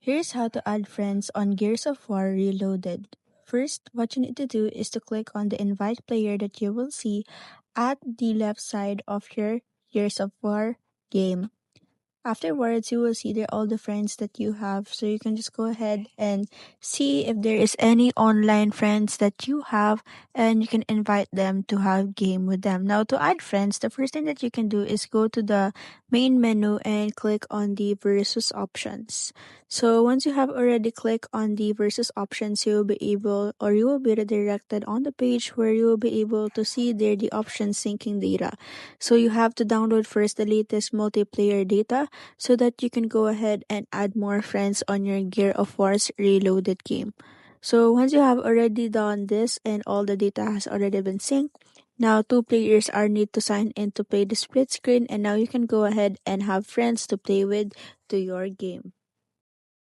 Here's how to add friends on Gears of War Reloaded. First, what you need to do is to click on the invite player that you will see at the left side of your Gears of War game. Afterwards, you will see there all the friends that you have, so you can just go ahead and see if there is any online friends that you have, and you can invite them to have game with them. Now, to add friends, the first thing that you can do is go to the main menu and click on the versus options. So once you have already clicked on the versus options, you will be able, or you will be redirected on the page where you will be able to see there the options syncing data. So you have to download first the latest multiplayer data so that you can go ahead and add more friends on your Gear of War's Reloaded game. So once you have already done this and all the data has already been synced, now two players are need to sign in to play the split screen, and now you can go ahead and have friends to play with to your game.